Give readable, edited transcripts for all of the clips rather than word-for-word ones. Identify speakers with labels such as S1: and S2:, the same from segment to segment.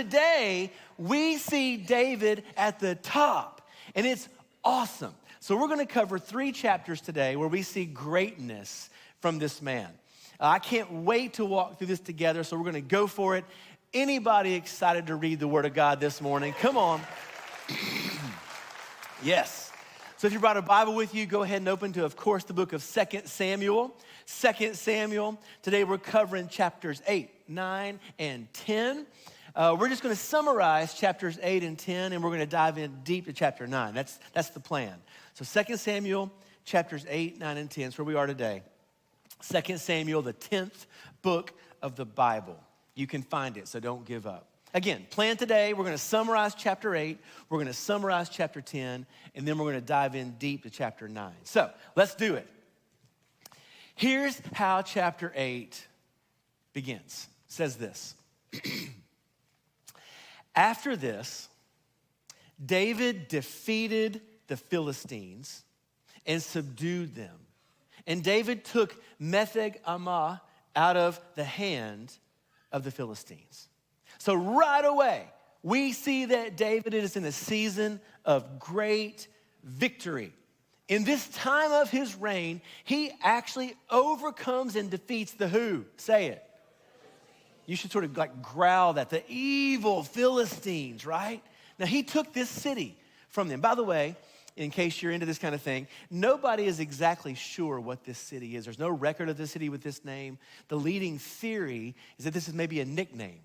S1: Today, we see David at the top, and it's awesome. So we're gonna cover 3 chapters today where we see greatness from this man. I can't wait to walk through this together, so we're gonna go for it. Anybody excited to read the Word of God this morning? Come on. Yes. So if you brought a Bible with you, go ahead and open to, of course, the book of 2 Samuel. 2 Samuel. Today we're covering chapters 8, 9, and 10. We're just going to summarize chapters 8 and 10, and we're going to dive in deep to chapter 9. That's the plan. So 2 Samuel, chapters 8, 9, and 10 is where we are today. 2 Samuel, the 10th book of the Bible. You can find it, so don't give up. Again, plan today, we're going to summarize chapter 8, we're going to summarize chapter 10, and then we're going to dive in deep to chapter 9. So let's do it. Here's how chapter 8 begins. It says this. After this, David defeated the Philistines and subdued them. And David took Mephibosheth out of the hand of the Philistines. So right away, we see that David is in a season of great victory. In this time of his reign, he actually overcomes and defeats the who? Say it. You should sort of like growl that. The evil Philistines, right? Now, he took this city from them. By the way, in case you're into this kind of thing, nobody is exactly sure what this city is. There's no record of this city with this name. The leading theory is that this is maybe a nickname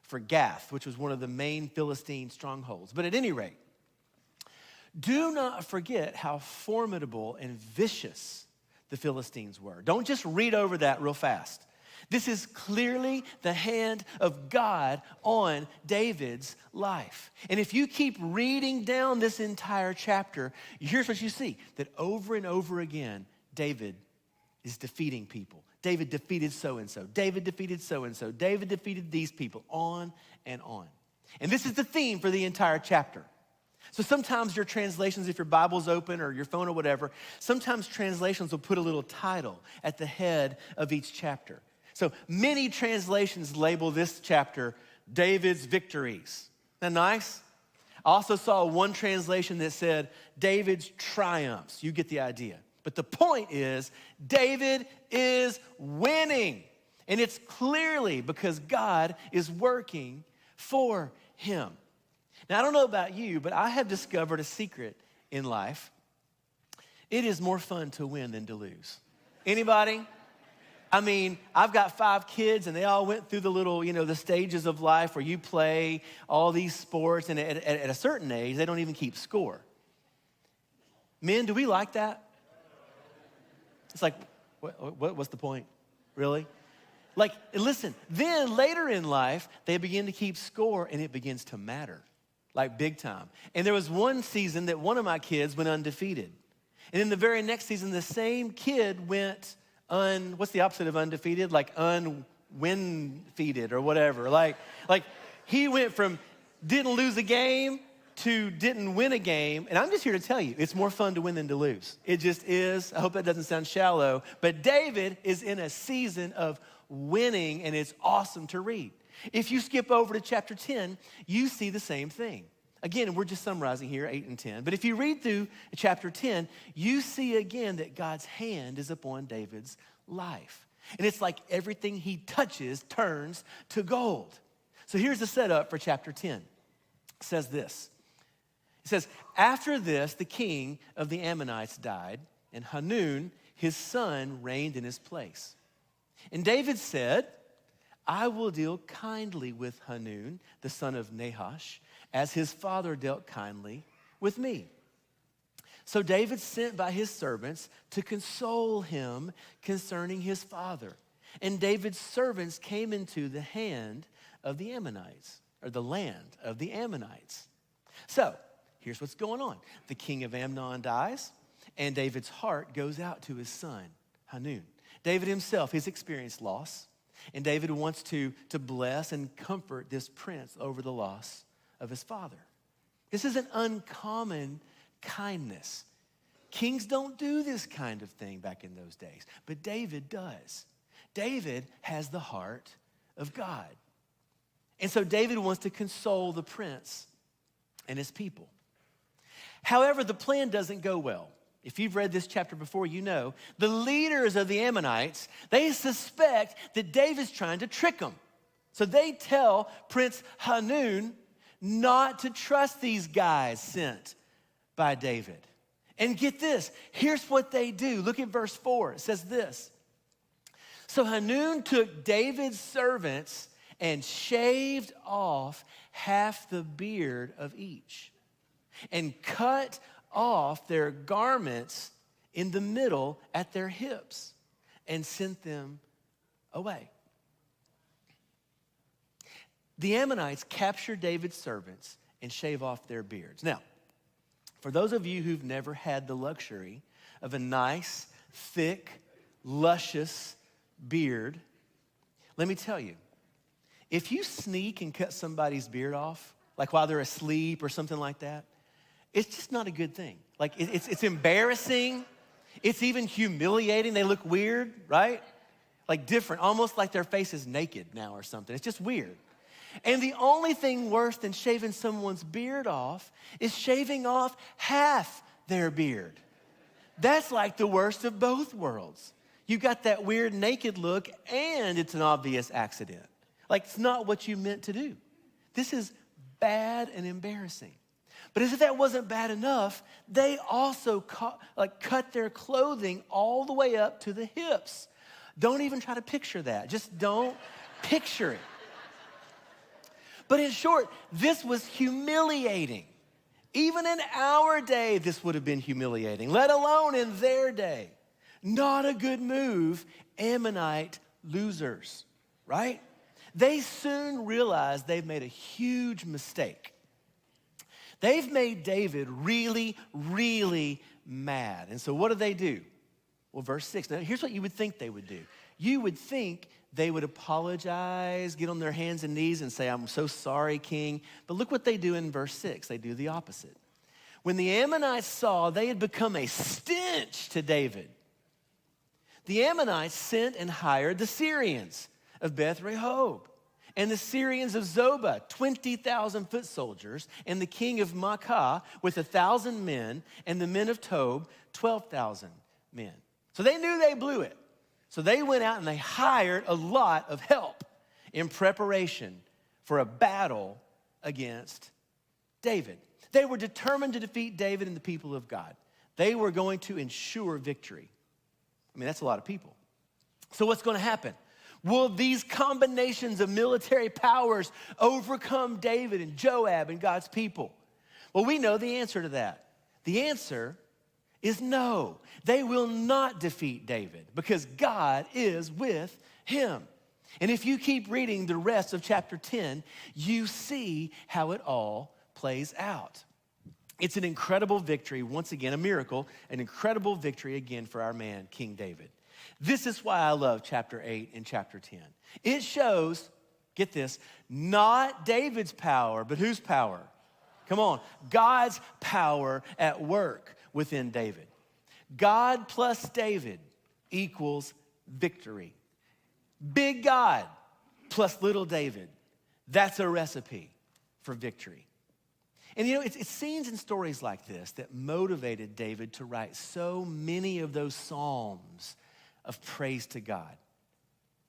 S1: for Gath, which was one of the main Philistine strongholds. But at any rate, do not forget how formidable and vicious the Philistines were. Don't just read over that real fast. This is clearly the hand of God on David's life. And if you keep reading down this entire chapter, here's what you see, that over and over again, David is defeating people. David defeated so-and-so. David defeated so-and-so. David defeated these people, on and on. And this is the theme for the entire chapter. So sometimes your translations, if your Bible's open or your phone or whatever, sometimes translations will put a little title at the head of each chapter. So many translations label this chapter David's victories. Isn't that nice? I also saw one translation that said David's triumphs. You get the idea. But the point is, David is winning. And it's clearly because God is working for him. Now, I don't know about you, but I have discovered a secret in life. It is more fun to win than to lose. Anybody? I mean, I've got 5 kids, and they all went through the little, the stages of life where you play all these sports, and at a certain age, they don't even keep score. Men, do we like that? It's like, what's the point? Really? Like, listen, then later in life, they begin to keep score, and it begins to matter, like big time. And there was one season that one of my kids went undefeated. And in the very next season, the same kid went what's the opposite of undefeated? Like unwin-feated or whatever. Like he went from didn't lose a game to didn't win a game. And I'm just here to tell you, it's more fun to win than to lose. It just is. I hope that doesn't sound shallow. But David is in a season of winning, and it's awesome to read. If you skip over to chapter 10, you see the same thing. Again, we're just summarizing here, 8 and 10. But if you read through chapter 10, you see again that God's hand is upon David's life. And it's like everything he touches turns to gold. So here's the setup for chapter 10. It says this. It says, after this, the king of the Ammonites died, and Hanun, his son, reigned in his place. And David said, I will deal kindly with Hanun, the son of Nahash, as his father dealt kindly with me. So David sent by his servants to console him concerning his father. And David's servants came into the hand of the Ammonites, or the land of the Ammonites. So here's what's going on. The king of Ammon dies, and David's heart goes out to his son, Hanun. David himself has experienced loss, and David wants to bless and comfort this prince over the loss of his father. This is an uncommon kindness. Kings don't do this kind of thing back in those days, but David does. David has the heart of God. And so David wants to console the prince and his people. However, the plan doesn't go well. If you've read this chapter before, you know the leaders of the Ammonites, they suspect that David's trying to trick them. So they tell Prince Hanun not to trust these guys sent by David. And get this, here's what they do. Look at verse 4. It says this. So Hanun took David's servants and shaved off half the beard of each and cut off their garments in the middle at their hips and sent them away. The Ammonites capture David's servants and shave off their beards. Now, for those of you who've never had the luxury of a nice, thick, luscious beard, let me tell you, if you sneak and cut somebody's beard off, like while they're asleep or something like that, it's just not a good thing. Like, it's embarrassing. It's even humiliating. They look weird, right? Like different, almost like their face is naked now or something. It's just weird. And the only thing worse than shaving someone's beard off is shaving off half their beard. That's like the worst of both worlds. You got that weird naked look and it's an obvious accident. Like, it's not what you meant to do. This is bad and embarrassing. But as if that wasn't bad enough, they also cut their clothing all the way up to the hips. Don't even try to picture that. Just don't picture it. But in short, this was humiliating. Even in our day, this would have been humiliating, let alone in their day. Not a good move, Ammonite losers, right? They soon realized they've made a huge mistake. They've made David really, really mad. And so what do? Well, verse 6. Now, here's what you would think they would do. You would think they would apologize, get on their hands and knees and say, I'm so sorry, king. But look what they do in verse 6. They do the opposite. When the Ammonites saw they had become a stench to David, the Ammonites sent and hired the Syrians of Beth Rehob and the Syrians of Zobah, 20,000 foot soldiers, and the king of Maacah with 1,000 men, and the men of Tob, 12,000 men. So they knew they blew it. So they went out and they hired a lot of help in preparation for a battle against David. They were determined to defeat David and the people of God. They were going to ensure victory. I mean, that's a lot of people. So what's going to happen? Will these combinations of military powers overcome David and Joab and God's people? Well, we know the answer to that. The answer is no. They will not defeat David because God is with him. And if you keep reading the rest of chapter 10, you see how it all plays out. It's an incredible victory, once again, a miracle, an incredible victory again for our man, King David. This is why I love chapter 8 and chapter 10. It shows, get this, not David's power, but whose power? Come on, God's power at work within David. God plus David equals victory. Big God plus little David. That's a recipe for victory. And you know, it's scenes and stories like this that motivated David to write so many of those psalms of praise to God.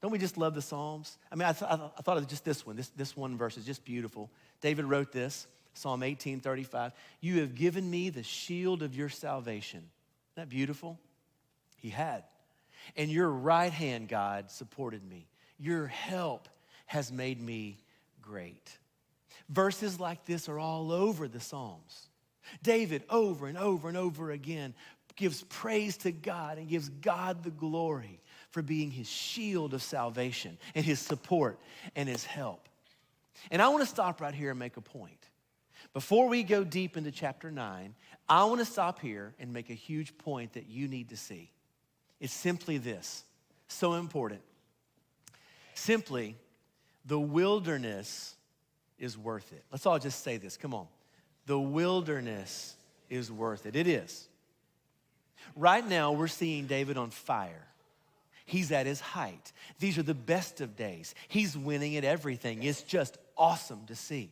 S1: Don't we just love the Psalms? I mean, I thought of just this one. This one verse is just beautiful. David wrote this, Psalm 18:35. You have given me the shield of your salvation. Isn't that beautiful? He had. And your right hand, God, supported me. Your help has made me great. Verses like this are all over the Psalms. David, over and over and over again, gives praise to God and gives God the glory for being his shield of salvation and his support and his help. And I want to stop right here and make a point. Before we go deep into chapter 9, I want to stop here and make a huge point that you need to see. It's simply this, so important. Simply, the wilderness is worth it. Let's all just say this, come on. The wilderness is worth it. It is. Right now, we're seeing David on fire. He's at his height. These are the best of days. He's winning at everything. It's just awesome to see.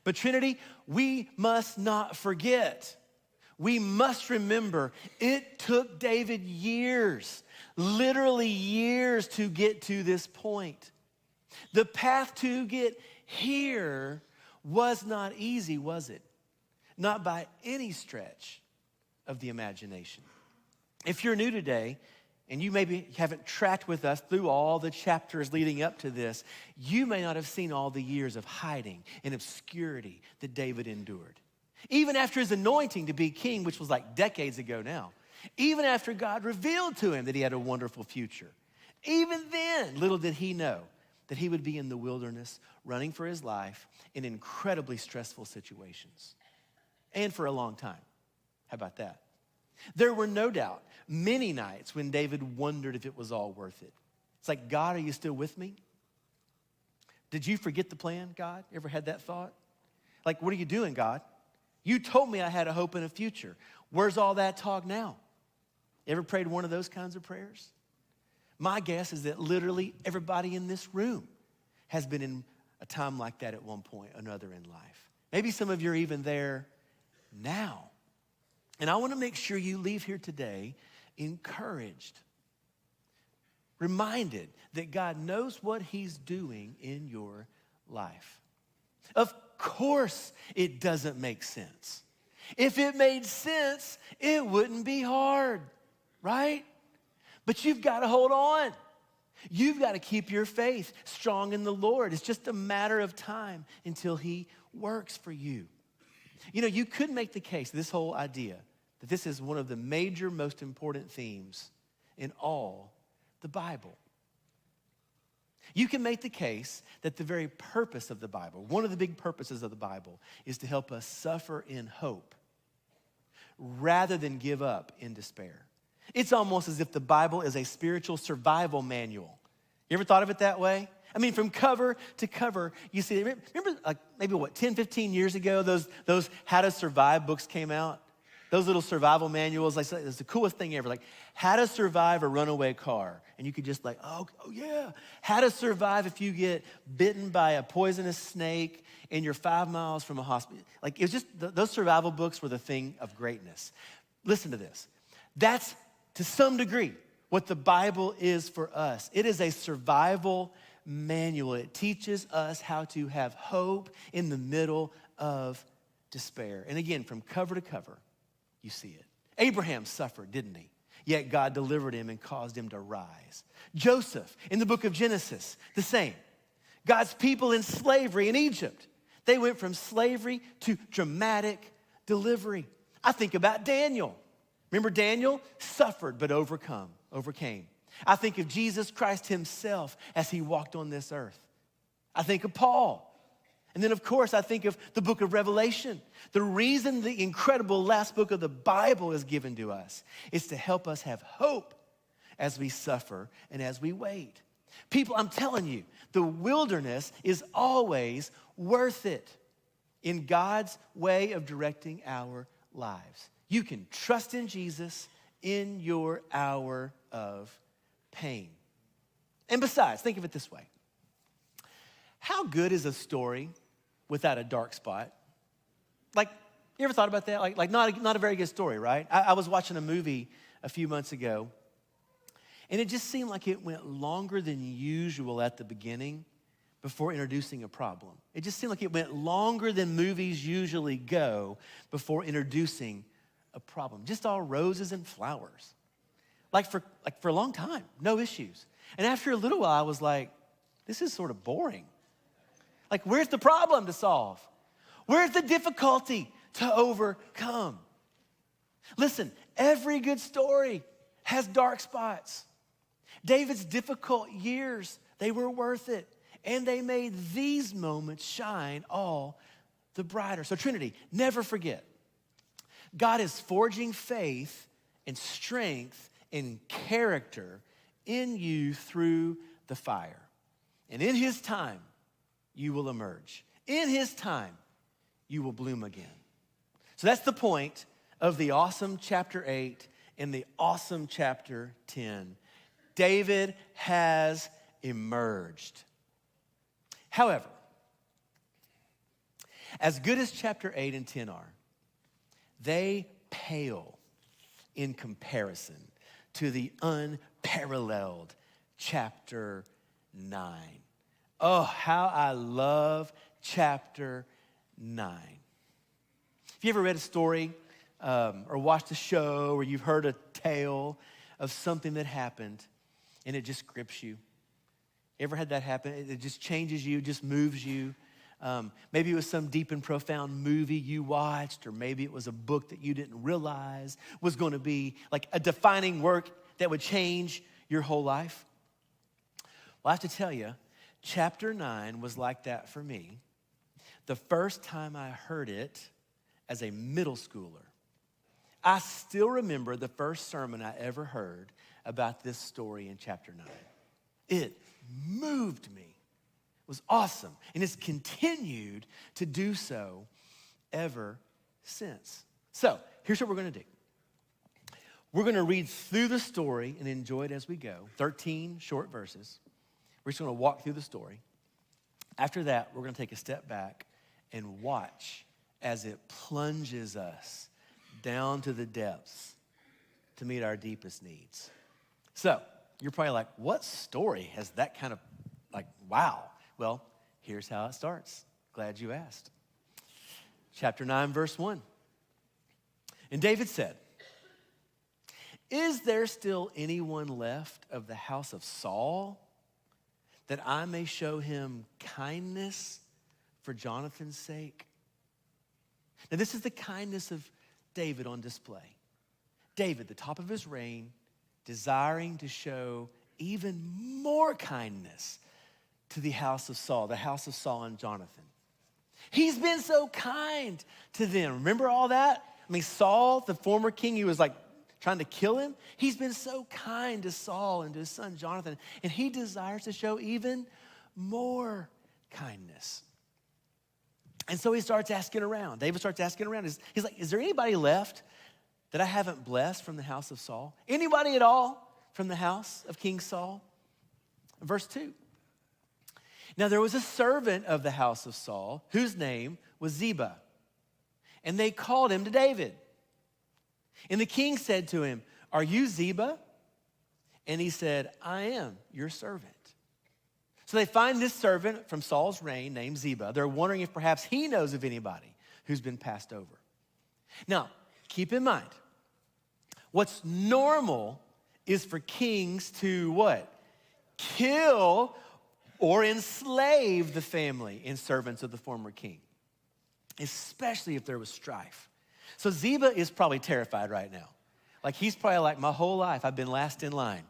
S1: But Trinity, we must not forget. We must remember it took David years, literally years, to get to this point. The path to get here was not easy, was it? Not by any stretch of the imagination. If you're new today, and you maybe haven't tracked with us through all the chapters leading up to this, you may not have seen all the years of hiding and obscurity that David endured. Even after his anointing to be king, which was like decades ago now, even after God revealed to him that he had a wonderful future, even then, little did he know that he would be in the wilderness running for his life in incredibly stressful situations, and for a long time. How about that? There were no doubt many nights when David wondered if it was all worth it. It's like, God, are you still with me? Did you forget the plan, God? Ever had that thought? Like, what are you doing, God? You told me I had a hope and a future. Where's all that talk now? Ever prayed one of those kinds of prayers? My guess is that literally everybody in this room has been in a time like that at one point or another in life. Maybe some of you are even there now. And I want to make sure you leave here today encouraged, reminded that God knows what he's doing in your life. Of course, it doesn't make sense. If it made sense, it wouldn't be hard, right? But you've got to hold on. You've got to keep your faith strong in the Lord. It's just a matter of time until he works for you. You know, you could make the case, this whole idea, that this is one of the major, most important themes in all the Bible. You can make the case that the very purpose of the Bible, one of the big purposes of the Bible, is to help us suffer in hope rather than give up in despair. It's almost as if the Bible is a spiritual survival manual. You ever thought of it that way? I mean, from cover to cover, you see, remember like maybe 10, 15 years ago, those How to Survive books came out? Those little survival manuals, like, it's the coolest thing ever. Like, how to survive a runaway car. And you could just like, oh yeah. How to survive if you get bitten by a poisonous snake and you're 5 miles from a hospital. Like, it was just, those survival books were the thing of greatness. Listen to this. That's, to some degree, what the Bible is for us. It is a survival manual. It teaches us how to have hope in the middle of despair. And again, from cover to cover, you see it. Abraham suffered, didn't he? Yet God delivered him and caused him to rise. Joseph, in the book of Genesis, the same. God's people in slavery in Egypt, they went from slavery to dramatic delivery. I think about Daniel. Remember Daniel? Suffered but overcame. I think of Jesus Christ himself as he walked on this earth. I think of Paul. And then, of course, I think of the book of Revelation. The reason the incredible last book of the Bible is given to us is to help us have hope as we suffer and as we wait. People, I'm telling you, the wilderness is always worth it in God's way of directing our lives. You can trust in Jesus in your hour of pain. And besides, think of it this way. How good is a story without a dark spot? Like, you ever thought about that? Like not a very good story, right? I was watching a movie a few months ago, and it just seemed like it went longer than usual at the beginning before introducing a problem. It just seemed like it went longer than movies usually go before introducing a problem. Just all roses and flowers. Like for a long time, no issues. And after a little while, I was like, this is sort of boring. Like, where's the problem to solve? Where's the difficulty to overcome? Listen, every good story has dark spots. David's difficult years, they were worth it. And they made these moments shine all the brighter. So Trinity, never forget. God is forging faith and strength and character in you through the fire. And in his time, you will emerge. In his time, you will bloom again. So that's the point of the awesome chapter 8 and the awesome chapter 10. David has emerged. However, as good as chapter 8 and 10 are, they pale in comparison to the unparalleled chapter 9. Oh, how I love chapter 9. Have you ever read a story or watched a show or you've heard a tale of something that happened and it just grips you? Ever had that happen? It just changes you, just moves you. Maybe it was some deep and profound movie you watched, or maybe it was a book that you didn't realize was going to be like a defining work that would change your whole life. Well, I have to tell you, chapter 9 was like that for me the first time I heard it as a middle schooler. I still remember the first sermon I ever heard about this story in chapter 9. It moved me. It was awesome. And it's continued to do so ever since. So here's what we're going to do. We're going to read through the story and enjoy it as we go. 13 short verses. We're just going to walk through the story. After that, we're going to take a step back and watch as it plunges us down to the depths to meet our deepest needs. So you're probably like, what story has that kind of, like, wow. Well, here's how it starts. Glad you asked. Chapter 9, verse 1. And David said, "Is there still anyone left of the house of Saul, that I may show him kindness for Jonathan's sake?" Now, this is the kindness of David on display. David, the top of his reign, desiring to show even more kindness to the house of Saul and Jonathan. He's been so kind to them. Remember all that? I mean, Saul, the former king, he was like trying to kill him. He's been so kind to Saul and to his son Jonathan, and he desires to show even more kindness. And so he starts asking around. David starts asking around. He's like, is there anybody left that I haven't blessed from the house of Saul? Anybody at all from the house of King Saul? Verse 2. Now there was a servant of the house of Saul whose name was Ziba, and they called him to David. And the king said to him, "Are you Ziba?" And he said, "I am your servant." So they find this servant from Saul's reign named Ziba. They're wondering if perhaps he knows of anybody who's been passed over. Now, keep in mind, what's normal is for kings to what? Kill or enslave the family and servants of the former king, especially if there was strife. So Ziba is probably terrified right now. Like, he's probably like, my whole life I've been last in line,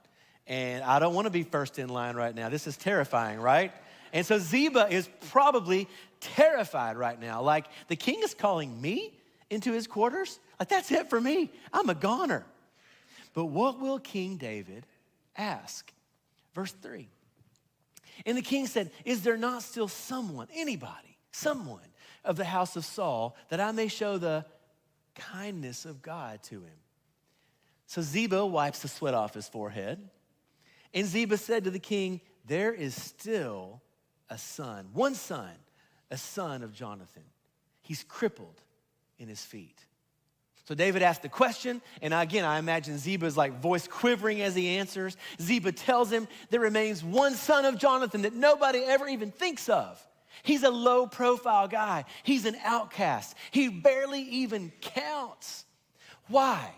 S1: and I don't want to be first in line right now. This is terrifying, right? And so Ziba is probably terrified right now. Like, the king is calling me into his quarters? Like, that's it for me. I'm a goner. But what will King David ask? Verse 3. And the king said, "Is there not still someone of the house of Saul, that I may show the kindness of God to him?" So Ziba wipes the sweat off his forehead. And Ziba said to the king, "There is still one son, a son of Jonathan. He's crippled in his feet." So David asked the question, and again, I imagine Ziba's like voice quivering as he answers. Ziba tells him there remains one son of Jonathan that nobody ever even thinks of. He's a low-profile guy. He's an outcast. He barely even counts. Why?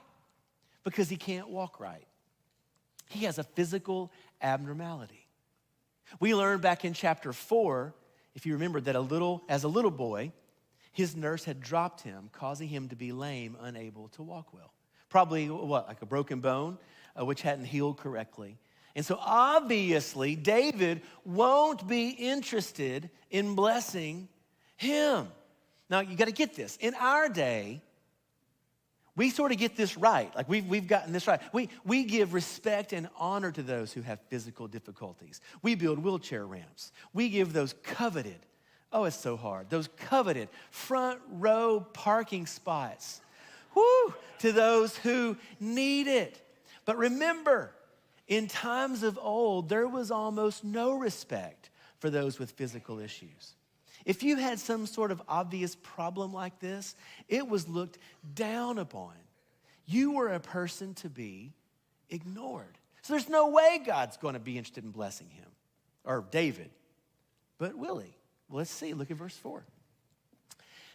S1: Because he can't walk right. He has a physical abnormality. We learned back in chapter 4, if you remember, that as a little boy, his nurse had dropped him, causing him to be lame, unable to walk well. Probably, like a broken bone, which hadn't healed correctly. And so obviously, David won't be interested in blessing him. Now, you got to get this. In our day, we sort of get this right. Like, we've gotten this right. We give respect and honor to those who have physical difficulties. We build wheelchair ramps. We give those coveted, oh, it's so hard, those coveted front row parking spots, to those who need it. But remember, In times of old, there was almost no respect for those with physical issues. If you had some sort of obvious problem like this, it was looked down upon. You were a person to be ignored. So there's no way God's going to be interested in blessing him, or David. But will he? Well, let's see. Look at verse 4.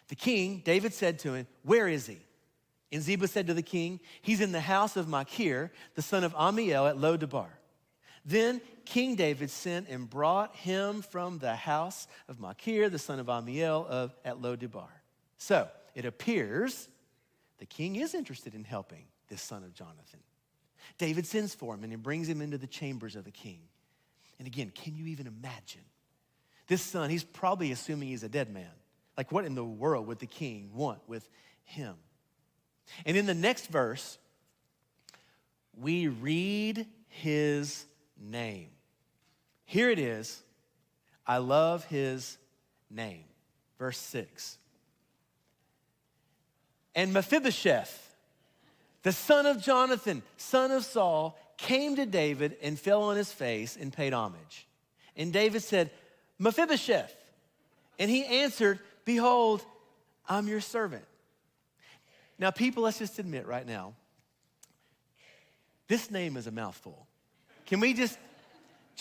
S1: The king, David said to him, where is he? And Ziba said to the king, he's in the house of Machir, the son of Ammiel at Lo-debar. Then King David sent and brought him from the house of Machir, the son of Ammiel at Lo-debar. So it appears the king is interested in helping this son of Jonathan. David sends for him and he brings him into the chambers of the king. And again, can you even imagine? This son, he's probably assuming he's a dead man. Like, what in the world would the king want with him? And in the next verse, we read his name. Here it is. I love his name. Verse 6. And Mephibosheth, the son of Jonathan, son of Saul, came to David and fell on his face and paid homage. And David said, Mephibosheth. And he answered, behold, I'm your servant. Now, people, let's just admit right now, this name is a mouthful. Can we just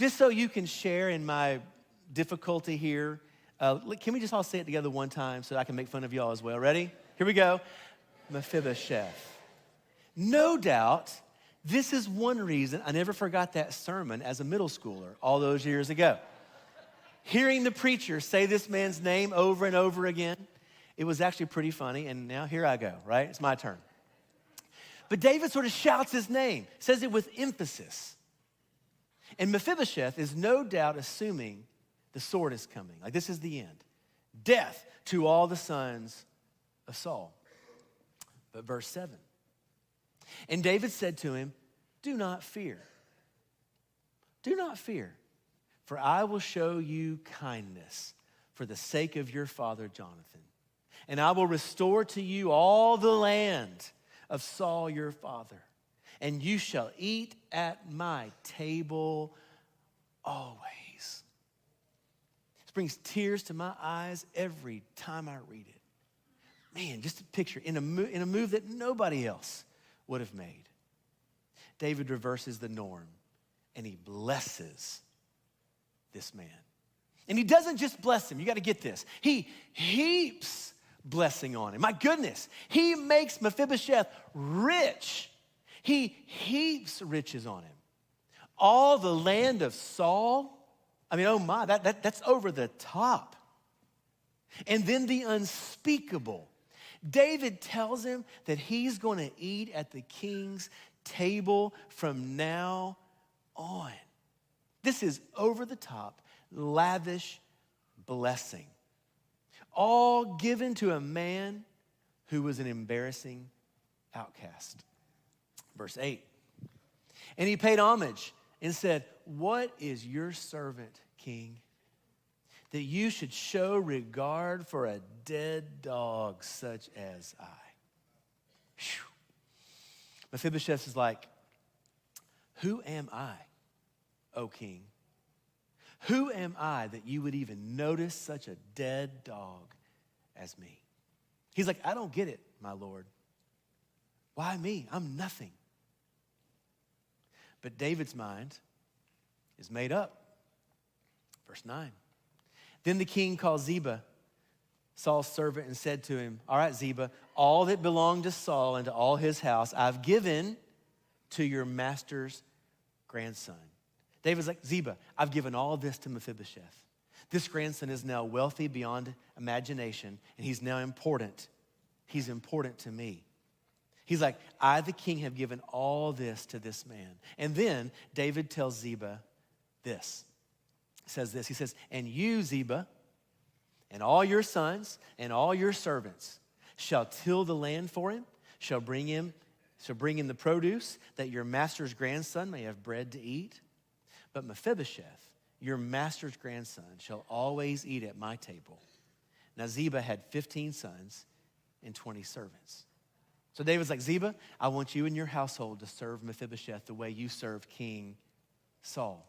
S1: so you can share in my difficulty here, can we just all say it together one time so I can make fun of y'all as well? Ready? Here we go. Mephibosheth. No doubt, this is one reason I never forgot that sermon as a middle schooler all those years ago. Hearing the preacher say this man's name over and over again, it was actually pretty funny, and now here I go, right? It's my turn. But David sort of shouts his name, says it with emphasis. And Mephibosheth is no doubt assuming the sword is coming. Like, this is the end. Death to all the sons of Saul. But verse 7. And David said to him, do not fear. Do not fear, for I will show you kindness for the sake of your father Jonathan. And I will restore to you all the land of Saul your father. And you shall eat at my table always. This brings tears to my eyes every time I read it. Man, just a picture in a move that nobody else would have made. David reverses the norm and he blesses this man. And he doesn't just bless him. You got to get this. He heaps blessing on him. My goodness, he makes Mephibosheth rich. He heaps riches on him. All the land of Saul, I mean, oh my, that's over the top. And then the unspeakable. David tells him that he's going to eat at the king's table from now on. This is over the top, lavish blessing. All given to a man who was an embarrassing outcast. Verse 8. And he paid homage and said, what is your servant, king, that you should show regard for a dead dog such as I? Whew. Mephibosheth is like, who am I, O king? Who am I that you would even notice such a dead dog as me? He's like, I don't get it, my Lord. Why me? I'm nothing. But David's mind is made up. Verse 9. Then the king called Ziba, Saul's servant, and said to him, all right, Ziba, all that belonged to Saul and to all his house, I've given to your master's grandson. David's like, Ziba, I've given all this to Mephibosheth. This grandson is now wealthy beyond imagination, and he's now important. He's important to me. He's like, I, the king, have given all this to this man. And then David tells Ziba this. He says this. He says, and you, Ziba, and all your sons and all your servants shall till the land for him, shall bring in the produce, that your master's grandson may have bread to eat. But Mephibosheth, your master's grandson, shall always eat at my table. Now Ziba had 15 sons and 20 servants. So David's like, Ziba, I want you and your household to serve Mephibosheth the way you served King Saul.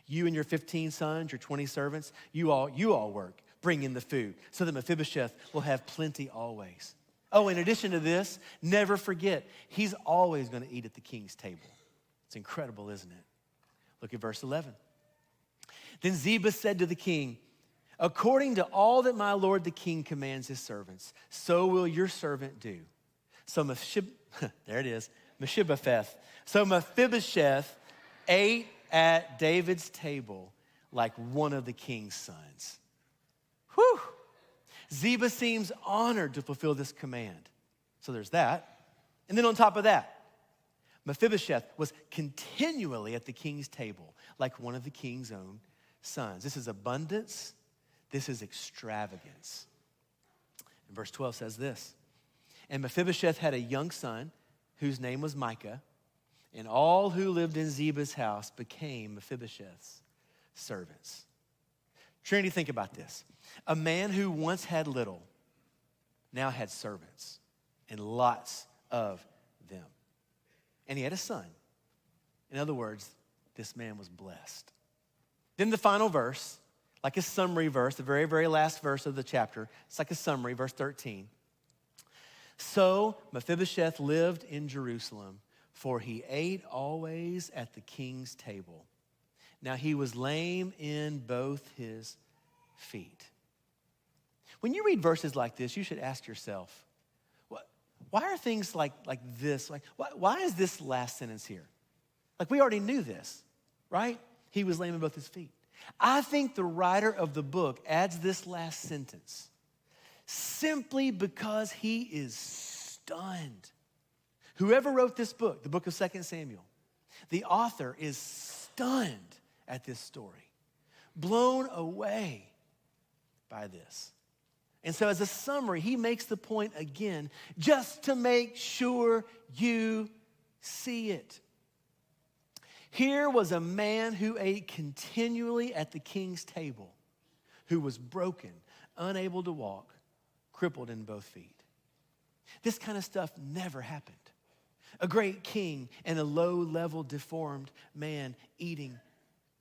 S1: You and your 15 sons, your 20 servants, you all work, bring in the food so that Mephibosheth will have plenty always. Oh, in addition to this, never forget, he's always going to eat at the king's table. It's incredible, isn't it? Look at verse 11. Then Ziba said to the king, according to all that my lord the king commands his servants, so will your servant do. So Mephibosheth. So Mephibosheth ate at David's table like one of the king's sons. Whew. Ziba seems honored to fulfill this command. So there's that. And then on top of that, Mephibosheth was continually at the king's table like one of the king's own sons. This is abundance. This is extravagance. And verse 12 says this, and Mephibosheth had a young son whose name was Micah, and all who lived in Ziba's house became Mephibosheth's servants. Trinity, think about this. A man who once had little now had servants, and lots of them. And he had a son. In other words, this man was blessed. Then the final verse, like a summary verse, the very, very last verse of the chapter, it's like a summary, verse 13. So Mephibosheth lived in Jerusalem, for he ate always at the king's table. Now he was lame in both his feet. When you read verses like this, you should ask yourself, why are things like this? Why is this last sentence here? Like, we already knew this, right? He was lame in both his feet. I think the writer of the book adds this last sentence simply because he is stunned. Whoever wrote this book, the book of 2 Samuel, the author is stunned at this story, blown away by this. And so as a summary, he makes the point again, just to make sure you see it. Here was a man who ate continually at the king's table, who was broken, unable to walk, crippled in both feet. This kind of stuff never happened. A great king and a low-level deformed man eating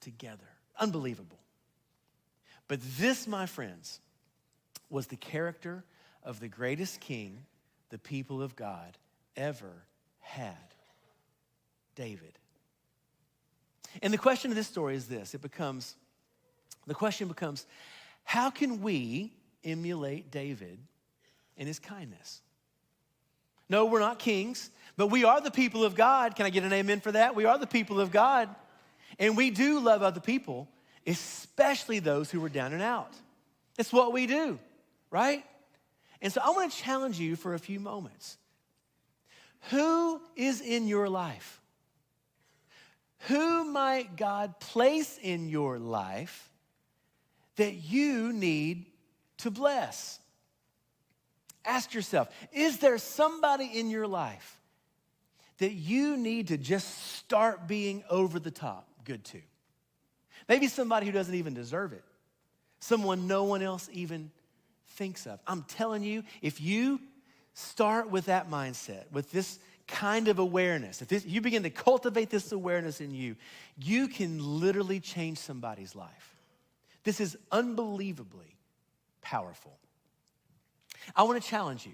S1: together. Unbelievable. But this, my friends, was the character of the greatest king the people of God ever had, David. And the question of this story is this. The question becomes, how can we emulate David in his kindness? No, we're not kings, but we are the people of God. Can I get an amen for that? We are the people of God. And we do love other people, especially those who are down and out. It's what we do, right? And so I want to challenge you for a few moments. Who is in your life? Who might God place in your life that you need to bless? Ask yourself, is there somebody in your life that you need to just start being over the top good to? Maybe somebody who doesn't even deserve it. Someone no one else even thinks of. I'm telling you, if you start with that mindset, with this kind of awareness, if you begin to cultivate this awareness in you, you can literally change somebody's life. This is unbelievably powerful. I want to challenge you.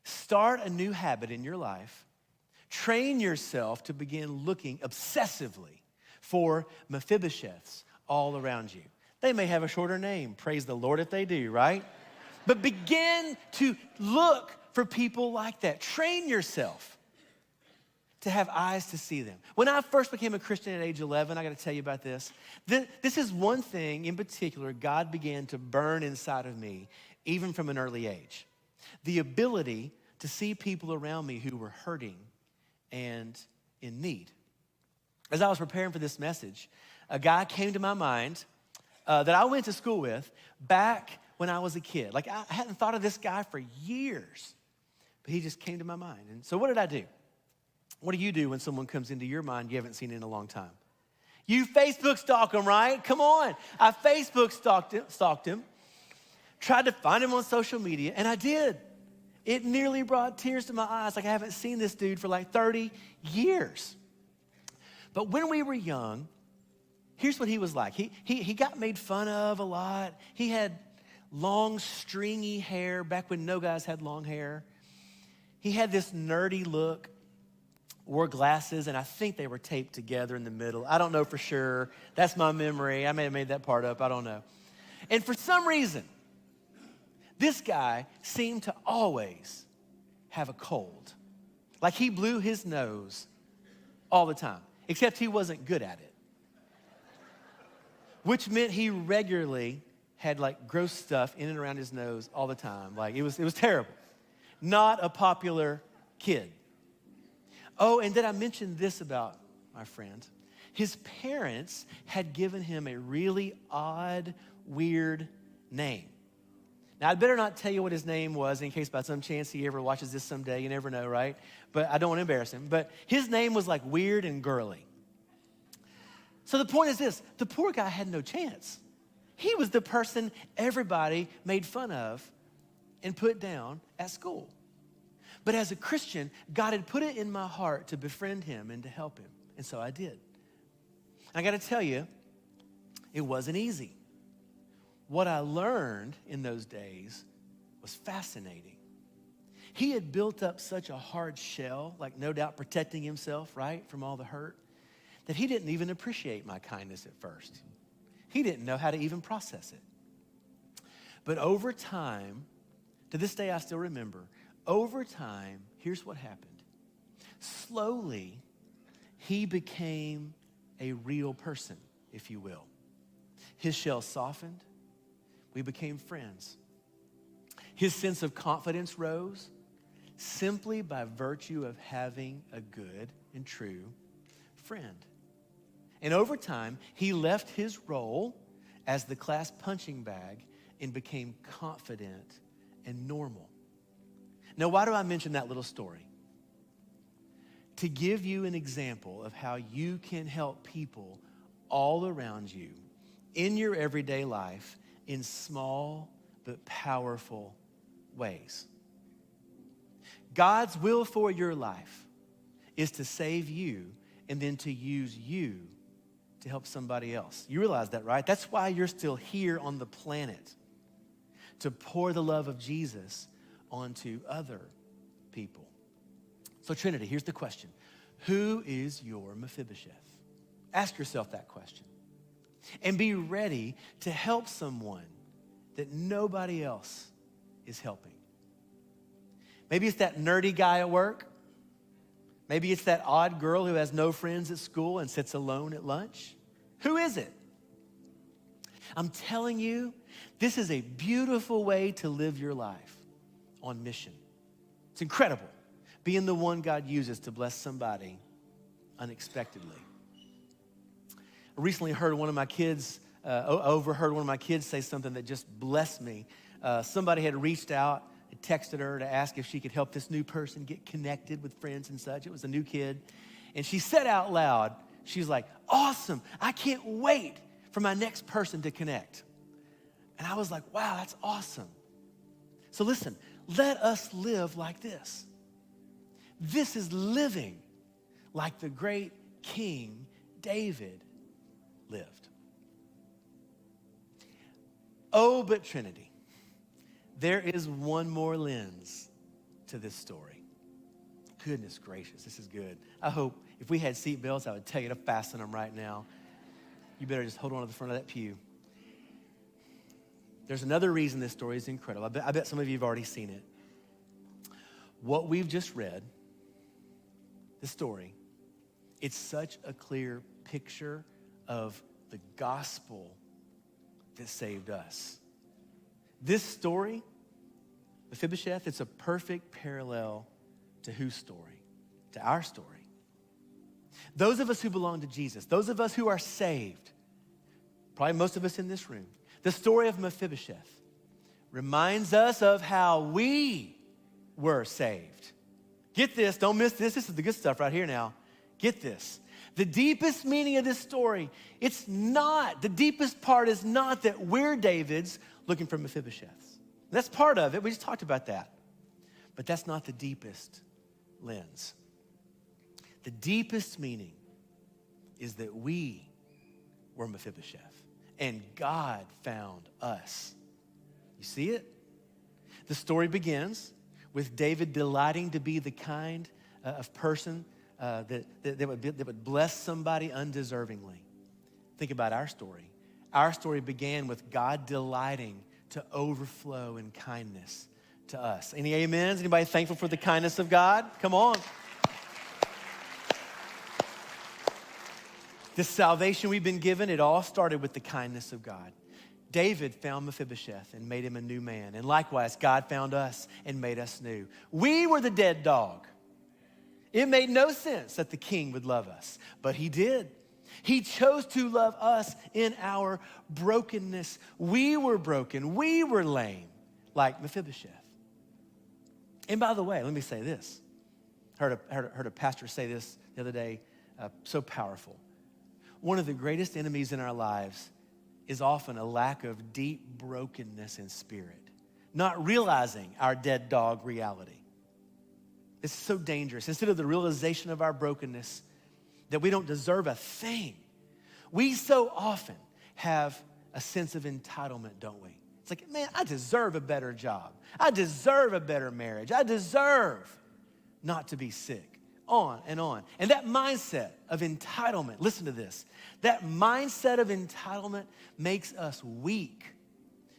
S1: Start a new habit in your life. Train yourself to begin looking obsessively for Mephibosheths all around you. They may have a shorter name. Praise the Lord if they do, right? But begin to look for people like that. Train yourself to have eyes to see them. When I first became a Christian at age 11, I got to tell you about this. This is one thing in particular God began to burn inside of me, even from an early age. The ability to see people around me who were hurting and in need. As I was preparing for this message, a guy came to my mind that I went to school with back when I was a kid. Like, I hadn't thought of this guy for years, but he just came to my mind. And so what did I do? What do you do when someone comes into your mind you haven't seen in a long time? You Facebook stalk him, right? Come on. I Facebook stalked him, tried to find him on social media, and I did. It nearly brought tears to my eyes, like I haven't seen this dude for like 30 years. But when we were young, here's what he was like. He got made fun of a lot. He had long, stringy hair back when no guys had long hair. He had this nerdy look, wore glasses, and I think they were taped together in the middle. I don't know for sure. That's my memory. I may have made that part up. I don't know. And for some reason, this guy seemed to always have a cold. Like he blew his nose all the time, except he wasn't good at it. Which meant he regularly had like gross stuff in and around his nose all the time. Like it was terrible. Not a popular kid. Oh, and did I mention this about my friend? His parents had given him a really odd, weird name. Now, I'd better not tell you what his name was in case by some chance he ever watches this someday. You never know, right? But I don't want to embarrass him. But his name was like weird and girly. So the point is this, the poor guy had no chance. He was the person everybody made fun of and put down at school. But as a Christian, God had put it in my heart to befriend him and to help him. And so I did. I got to tell you, it wasn't easy. What I learned in those days was fascinating. He had built up such a hard shell, like no doubt protecting himself, right, from all the hurt, that he didn't even appreciate my kindness at first. He didn't know how to even process it. But over time, to this day I still remember, over time, here's what happened. Slowly, he became a real person, if you will. His shell softened. We became friends. His sense of confidence rose simply by virtue of having a good and true friend. And over time, he left his role as the class punching bag and became confident and normal. Now, why do I mention that little story? To give you an example of how you can help people all around you in your everyday life in small but powerful ways. God's will for your life is to save you and then to use you to help somebody else. You realize that, right? That's why you're still here on the planet, to pour the love of Jesus onto other people. So Trinity, here's the question. Who is your Mephibosheth? Ask yourself that question. And be ready to help someone that nobody else is helping. Maybe it's that nerdy guy at work. Maybe it's that odd girl who has no friends at school and sits alone at lunch. Who is it? I'm telling you, this is a beautiful way to live your life on mission. It's incredible being the one God uses to bless somebody unexpectedly. I recently heard one of my kids, overheard one of my kids say something that just blessed me. Somebody had reached out and texted her to ask if she could help this new person get connected with friends and such. It was a new kid. And she said out loud, she was like, awesome, I can't wait for my next person to connect. And I was like, wow, that's awesome. So listen, let us live like this. This is living like the great King David lived. Oh, but Trinity, there is one more lens to this story. Goodness gracious, this is good. I hope if we had seat belts, I would tell you to fasten them right now. You better just hold on to the front of that pew. There's another reason this story is incredible. I bet some of you have already seen it. What we've just read, this story, it's such a clear picture of the gospel that saved us. This story, Mephibosheth, it's a perfect parallel to whose story? To our story. Those of us who belong to Jesus, those of us who are saved, probably most of us in this room, the story of Mephibosheth reminds us of how we were saved. Get this, don't miss this. This is the good stuff right here now. Get this. The deepest meaning of this story, the deepest part is not that we're David's looking for Mephibosheths. That's part of it. We just talked about that. But that's not the deepest lens. The deepest meaning is that we were Mephibosheth, and God found us. You see it? The story begins with David delighting to be the kind of person that would bless somebody undeservingly. Think about our story. Our story began with God delighting to overflow in kindness to us. Any amens? Anybody thankful for the kindness of God? Come on. This salvation we've been given, it all started with the kindness of God. David found Mephibosheth and made him a new man. And likewise, God found us and made us new. We were the dead dog. It made no sense that the king would love us, but he did. He chose to love us in our brokenness. We were broken. We were lame, like Mephibosheth. And by the way, let me say this. Heard a pastor say this the other day, so powerful. One of the greatest enemies in our lives is often a lack of deep brokenness in spirit, not realizing our dead dog reality. It's so dangerous. Instead of the realization of our brokenness, that we don't deserve a thing, we so often have a sense of entitlement, don't we? It's like, man, I deserve a better job. I deserve a better marriage. I deserve not to be sick. On and on. And that mindset of entitlement, listen to this, that mindset of entitlement makes us weak,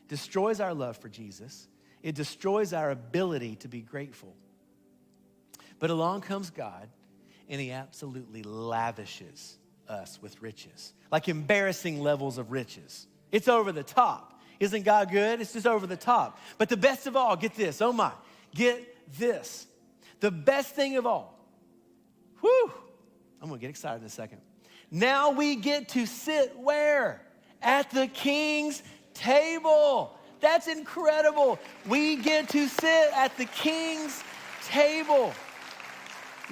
S1: destroys our love for Jesus. It destroys our ability to be grateful. But along comes God, and he absolutely lavishes us with riches, like embarrassing levels of riches. It's over the top. Isn't God good? It's just over the top. But the best of all, get this, oh my, get this. The best thing of all, whew, I'm gonna get excited in a second. Now we get to sit where? At the king's table. That's incredible. We get to sit at the king's table.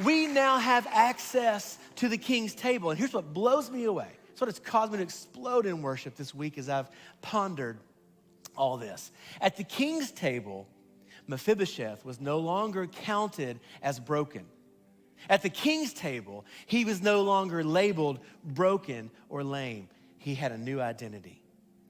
S1: We now have access to the king's table. And here's what blows me away. It's what has caused me to explode in worship this week as I've pondered all this. At the king's table, Mephibosheth was no longer counted as broken. At the king's table, he was no longer labeled broken or lame. He had a new identity.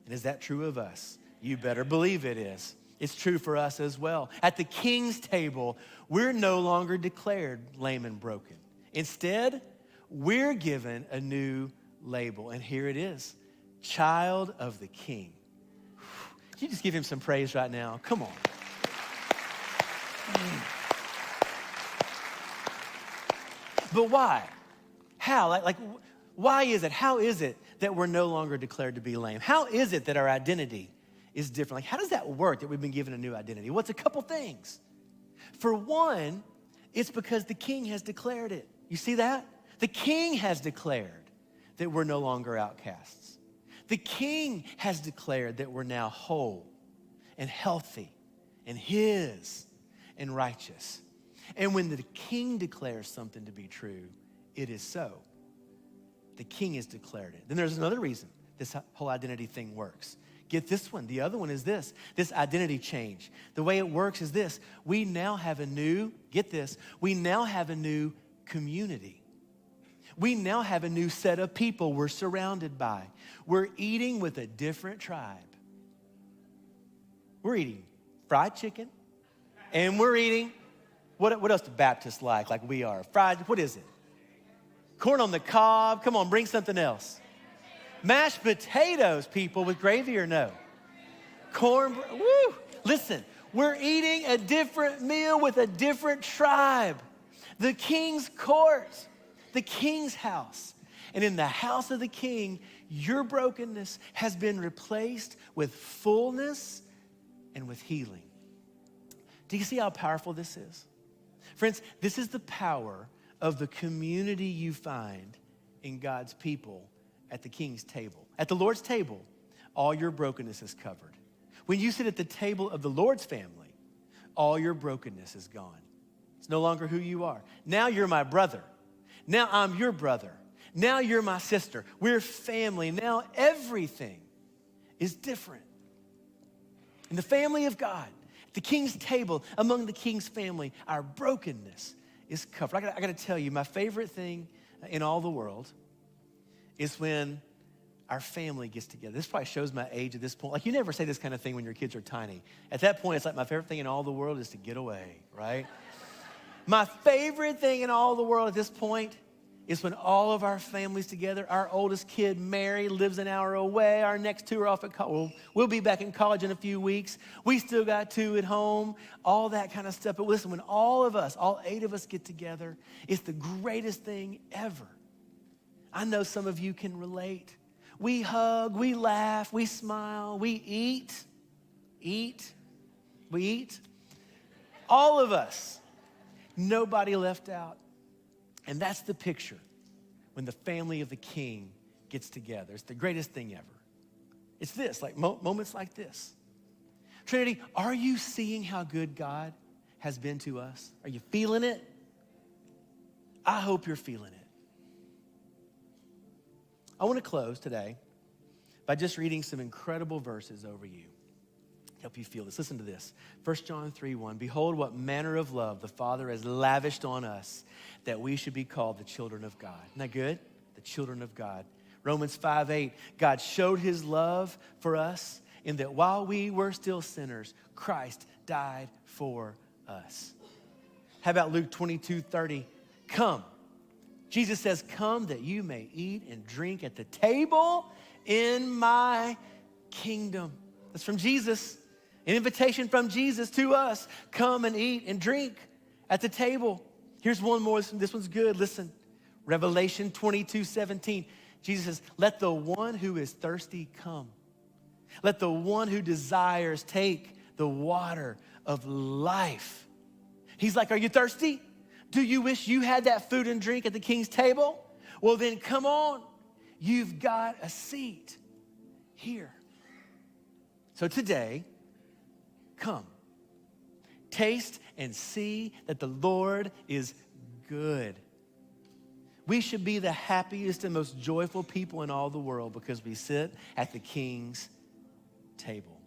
S1: And is that true of us? You better believe it is. It's true for us as well. At the king's table, we're no longer declared lame and broken. Instead, we're given a new label. And here it is, child of the king. Can you just give him some praise right now? Come on. But why? How? Like, why is it? How is it that we're no longer declared to be lame? How is it that our identity is different? Like, how does that work that we've been given a new identity? Well, it's a couple things. For one, it's because the king has declared it. You see that? The king has declared that we're no longer outcasts. The king has declared that we're now whole and healthy and his and righteous. And when the king declares something to be true, it is so. The king has declared it. Then there's another reason this whole identity thing works. Get this one. The other one is this identity change. The way it works is this. We now have a new, get this, we now have a new community. We now have a new set of people we're surrounded by. We're eating with a different tribe. We're eating fried chicken, and we're eating, what else do Baptists like we are? Fried, what is it? Corn on the cob. Come on, bring something else. Mashed potatoes, people, with gravy or no? Corn, woo! Listen, we're eating a different meal with a different tribe. The king's court, the king's house. And in the house of the king, your brokenness has been replaced with fullness and with healing. Do you see how powerful this is? Friends, this is the power of the community you find in God's people at the king's table. At the Lord's table, all your brokenness is covered. When you sit at the table of the Lord's family, all your brokenness is gone. It's no longer who you are. Now you're my brother. Now I'm your brother. Now you're my sister. We're family. Now everything is different. In the family of God, The king's table, among the king's family, our brokenness is covered. I gotta tell you, my favorite thing in all the world is when our family gets together. This probably shows my age at this point. Like, you never say this kind of thing when your kids are tiny. At that point, it's like my favorite thing in all the world is to get away, right? My favorite thing in all the world at this point is when all of our families together. Our oldest kid, Mary, lives an hour away. Our next two are off at college. We'll be back in college in a few weeks. We still got two at home, all that kind of stuff. But listen, when all of us, all 8 of us get together, it's the greatest thing ever. I know some of you can relate. We hug, we laugh, we smile, we eat. All of us. Nobody left out. And that's the picture when the family of the king gets together. It's the greatest thing ever. It's this, like moments like this. Trinity, are you seeing how good God has been to us? Are you feeling it? I hope you're feeling it. I want to close today by just reading some incredible verses over you. Help you feel this. Listen to this. 1 John 3:1. Behold, what manner of love the Father has lavished on us, that we should be called the children of God. Isn't that good? The children of God. Romans 5:8. God showed his love for us in that while we were still sinners, Christ died for us. How about Luke 22:30? Come. Jesus says, come that you may eat and drink at the table in my kingdom. That's from Jesus. An invitation from Jesus to us. Come and eat and drink at the table. Here's one more. This one's good. Listen. Revelation 22:17. Jesus says, let the one who is thirsty come. Let the one who desires take the water of life. He's like, are you thirsty? Do you wish you had that food and drink at the king's table? Well, then come on. You've got a seat here. So today, come. Taste and see that the Lord is good. We should be the happiest and most joyful people in all the world because we sit at the king's table.